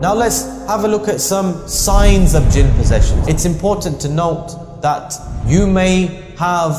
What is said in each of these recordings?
Now let's have a look at some signs of jinn possession. It's important to note that you may have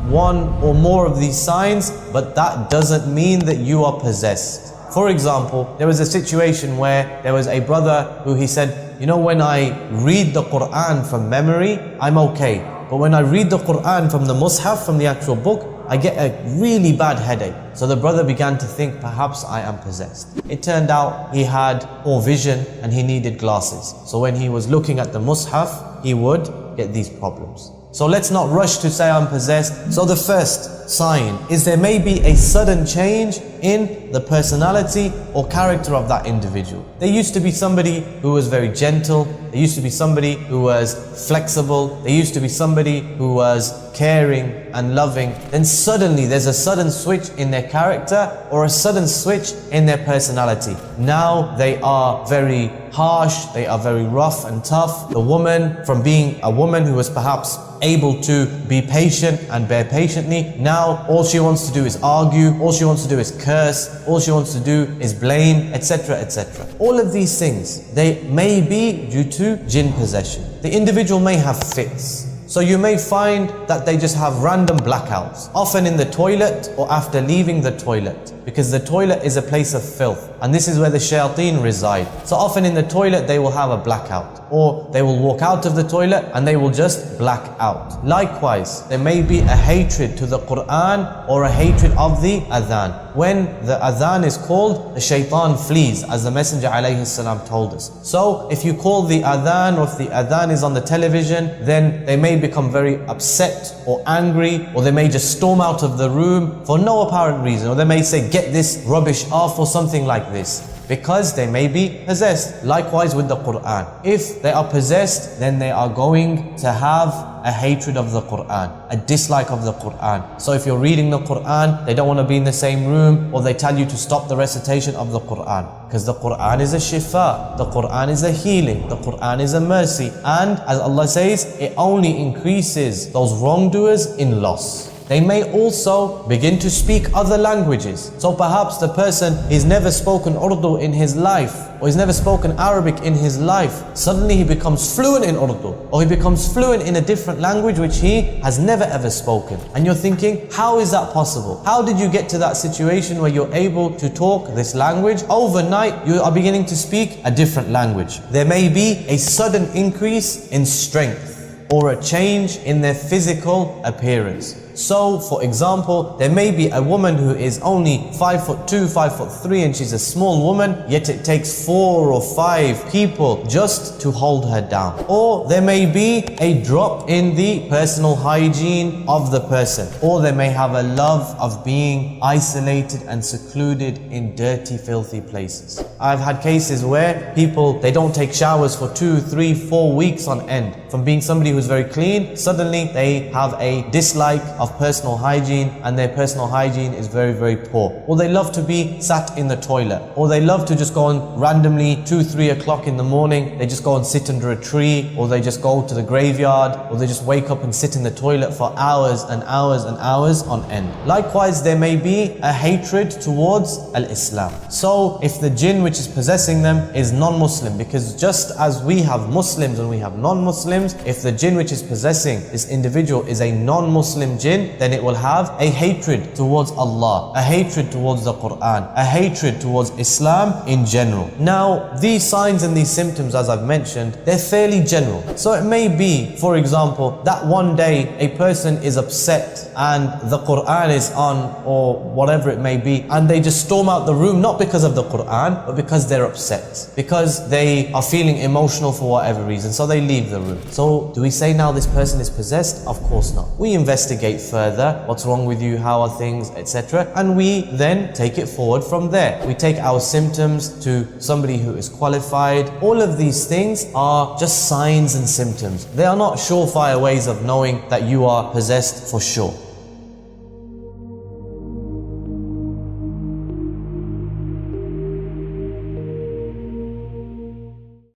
one or more of these signs, but that doesn't mean that you are possessed. For example, there was a situation where there was a brother who he said, you know, when I read the Quran from memory, I'm okay. But when I read the Quran from the Mus'haf, from the actual book, I get a really bad headache. So the brother began to think, perhaps I am possessed. It turned out he had poor vision and he needed glasses. So when he was looking at the Mus'haf, he would get these problems. So let's not rush to say I'm possessed. So the first sign is there may be a sudden change in the personality or character of that individual. There used to be somebody who was very gentle. There used to be somebody who was flexible. There used to be somebody who was caring and loving. Then suddenly there's a sudden switch in their character or a sudden switch in their personality. Now they are very harsh, they are very rough and tough. The woman, from being a woman who was perhaps able to be patient and bear patiently, now all she wants to do is argue, all she wants to do is curse, all she wants to do is blame, etc., etc. All of these things, they may be due to jinn possession. The individual may have fits. So you may find that they just have random blackouts, often in the toilet or after leaving the toilet, because the toilet is a place of filth and this is where the shayateen reside. So often in the toilet they will have a blackout, or they will walk out of the toilet and they will just black out. Likewise, there may be a hatred to the Quran or a hatred of the adhan. When the adhan is called, the shaitan flees, as the Messenger ﷺ told us. So if you call the adhan, or if the adhan is on the television, then they may become very upset or angry, or they may just storm out of the room for no apparent reason, or they may say, get this rubbish off, or something like this, because they may be possessed. Likewise with the Quran. If they are possessed, then they are going to have a hatred of the Quran, a dislike of the Quran. So if you're reading the Quran, they don't want to be in the same room, or they tell you to stop the recitation of the Quran. Because the Quran is a shifa, the Quran is a healing, the Quran is a mercy. And as Allah says, it only increases those wrongdoers in loss. They may also begin to speak other languages. So perhaps the person has never spoken Urdu in his life, or he's never spoken Arabic in his life. Suddenly he becomes fluent in Urdu, or he becomes fluent in a different language which he has never ever spoken. And you're thinking, how is that possible? How did you get to that situation where you're able to talk this language? Overnight, you are beginning to speak a different language. There may be a sudden increase in strength, or a change in their physical appearance. So, for example, there may be a woman who is only 5'2", 5'3", and she's a small woman, yet it takes 4 or 5 people just to hold her down. Or there may be a drop in the personal hygiene of the person. Or they may have a love of being isolated and secluded in dirty, filthy places. I've had cases where people, they don't take showers for 2, 3, 4 weeks on end. From being somebody who's very clean, suddenly they have a dislike of personal hygiene, and their personal hygiene is very, very poor. Or they love to be sat in the toilet, or they love to just go on randomly 2, 3 o'clock in the morning, they just go and sit under a tree, or they just go to the graveyard, or they just wake up and sit in the toilet for hours and hours and hours on end. Likewise, there may be a hatred towards al-Islam. So if the jinn which is possessing them is non-Muslim, because just as we have Muslims and we have non-Muslims, if the jinn which is possessing this individual is a non-Muslim jinn, then it will have a hatred towards Allah, a hatred towards the Quran, a hatred towards Islam in general. Now, these signs and these symptoms, as I've mentioned, they're fairly general. So it may be, for example, that one day a person is upset and the Quran is on, or whatever it may be, and they just storm out the room, not because of the Quran, but because they're upset, because they are feeling emotional for whatever reason, so they leave the room. So do we say now this person is possessed? Of course not. We investigate further, what's wrong with you, how are things, etc. And we then take it forward from there. We take our symptoms to somebody who is qualified. All of these things are just signs and symptoms. They are not surefire ways of knowing that you are possessed for sure.